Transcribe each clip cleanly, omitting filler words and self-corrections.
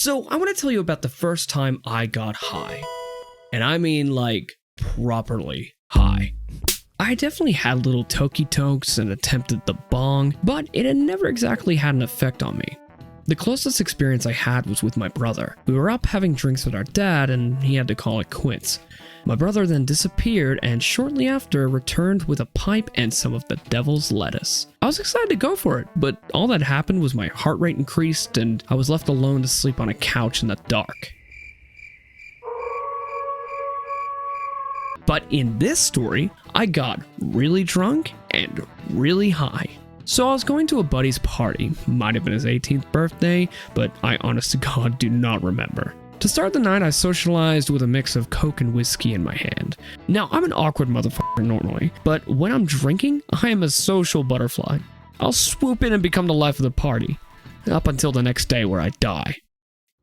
So I want to tell you about the first time I got high. And I mean like properly high. I definitely had little toky tokes and attempted the bong, but it had never exactly had an effect on me. The closest experience I had was with my brother. We were up having drinks with our dad and he had to call it quits. My brother then disappeared and shortly after returned with a pipe and some of the devil's lettuce. I was excited to go for it, but all that happened was my heart rate increased and I was left alone to sleep on a couch in the dark. But in this story, I got really drunk and really high. So I was going to a buddy's party, might have been his 18th birthday, but I honest to God do not remember. To start the night, I socialized with a mix of Coke and whiskey in my hand. Now, I'm an awkward motherfucker normally, but when I'm drinking, I am a social butterfly. I'll swoop in and become the life of the party, up until the next day where I die.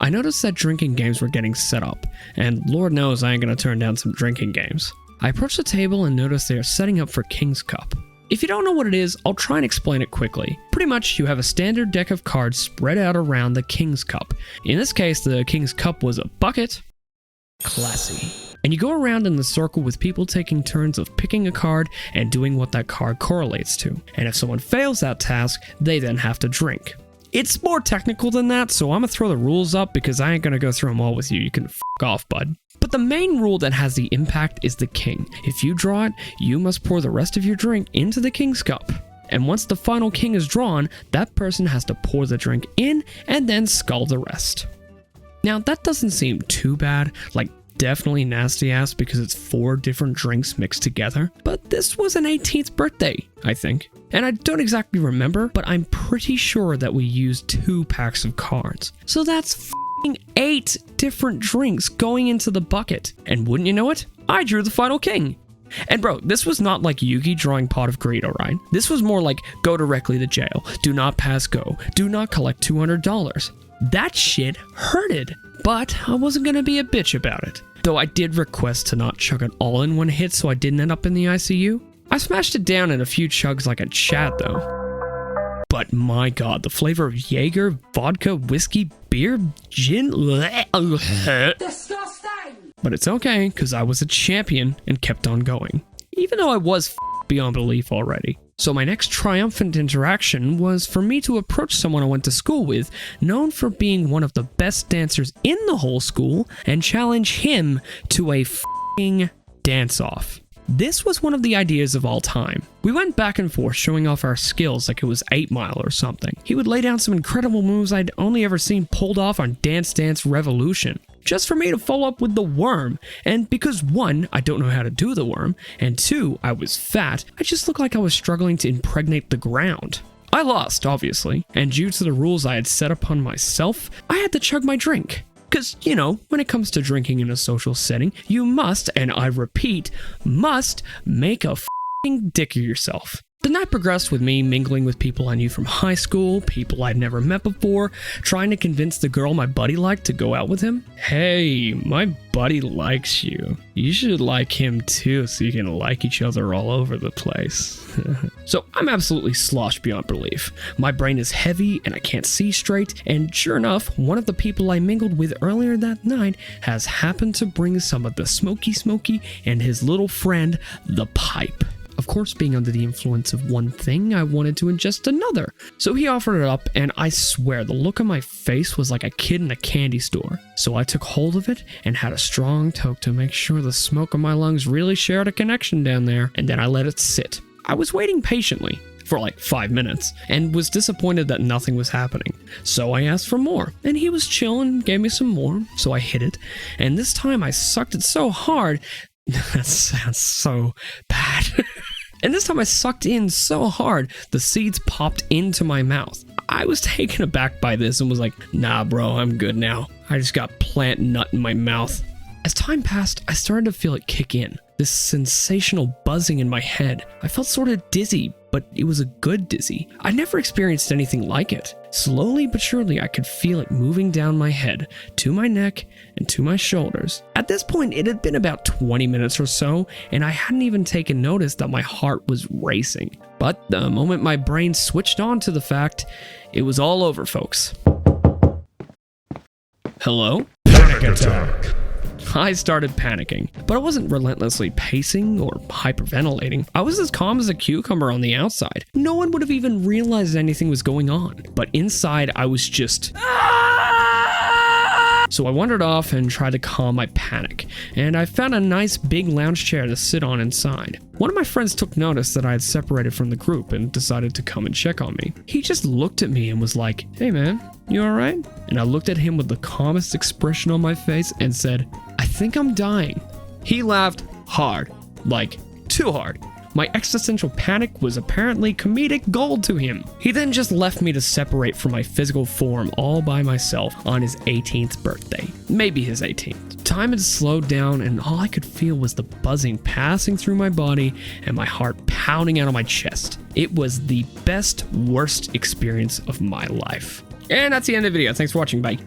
I noticed that drinking games were getting set up, and Lord knows I ain't gonna turn down some drinking games. I approached the table and noticed they are setting up for King's Cup. If you don't know what it is, I'll try and explain it quickly. Pretty much, you have a standard deck of cards spread out around the King's Cup. In this case, the King's Cup was a bucket. Classy. And you go around in the circle with people taking turns of picking a card and doing what that card correlates to. And if someone fails that task, they then have to drink. It's more technical than that, so I'm gonna throw the rules up because I ain't gonna go through them all with you. You can f*** off, bud. But the main rule that has the impact is the king. If you draw it, you must pour the rest of your drink into the King's Cup. And once the final king is drawn, that person has to pour the drink in and then scull the rest. Now, that doesn't seem too bad, like definitely nasty ass because it's 4 different drinks mixed together. But this was an 18th birthday, I think. And I don't exactly remember, but I'm pretty sure that we used 2 packs of cards. So that's 8 different drinks going into the bucket. And wouldn't you know it, I drew the final king. And bro, this was not like Yugi drawing Pot of Greed, alright? This was more like go directly to jail, do not pass go, do not collect $200. That shit hurted, but I wasn't gonna be a bitch about it. Though I did request to not chug it all in one hit so I didn't end up in the ICU. I smashed it down in a few chugs like a Chad though. But my god, the flavor of Jaeger, vodka, whiskey, beer, gin, disgusting! But it's okay, because I was a champion and kept on going. Even though I was beyond belief already. So my next triumphant interaction was for me to approach someone I went to school with, known for being one of the best dancers in the whole school, and challenge him to a dance-off. This was one of the ideas of all time. We went back and forth showing off our skills like it was 8 Mile or something. He would lay down some incredible moves I'd only ever seen pulled off on Dance Dance Revolution. Just for me to follow up with the worm. And because 1, I don't know how to do the worm, and 2, I was fat, I just looked like I was struggling to impregnate the ground. I lost, obviously, and due to the rules I had set upon myself, I had to chug my drink. Because, you know, when it comes to drinking in a social setting, you must, and I repeat, must make a f***ing dick of yourself. The night progressed with me mingling with people I knew from high school, people I'd never met before, trying to convince the girl my buddy liked to go out with him. Hey, my buddy likes you. You should like him too so you can like each other all over the place. So I'm absolutely sloshed beyond belief. My brain is heavy and I can't see straight, and sure enough, one of the people I mingled with earlier that night has happened to bring some of the smoky and his little friend, the pipe. Of course, being under the influence of one thing, I wanted to ingest another. So he offered it up, and I swear the look on my face was like a kid in a candy store. So I took hold of it and had a strong toke to make sure the smoke in my lungs really shared a connection down there, and then I let it sit. I was waiting patiently for like 5 minutes and was disappointed that nothing was happening. So I asked for more, and he was chill and gave me some more, so I hit it, and this time I sucked it so hard. That sounds so bad. And this time I sucked in so hard, the seeds popped into my mouth. I was taken aback by this and was like, nah bro, I'm good now. I just got plant nut in my mouth. As time passed, I started to feel it kick in. This sensational buzzing in my head. I felt sort of dizzy, but it was a good dizzy. I never experienced anything like it. Slowly but surely, I could feel it moving down my head, to my neck, and to my shoulders. At this point, it had been about 20 minutes or so, and I hadn't even taken notice that my heart was racing. But the moment my brain switched on to the fact, it was all over, folks. Hello? Panic attack. I started panicking, but I wasn't relentlessly pacing or hyperventilating. I was as calm as a cucumber on the outside. No one would have even realized anything was going on, but inside I was just... So I wandered off and tried to calm my panic, and I found a nice big lounge chair to sit on inside. One of my friends took notice that I had separated from the group and decided to come and check on me. He just looked at me and was like, "Hey man, you alright?" And I looked at him with the calmest expression on my face and said, "I think I'm dying." He laughed hard, like too hard. My existential panic was apparently comedic gold to him. He then just left me to separate from my physical form all by myself on his 18th birthday. Maybe his 18th. Time had slowed down and all I could feel was the buzzing passing through my body and my heart pounding out of my chest. It was the best, worst experience of my life. And that's the end of the video. Thanks for watching. Bye.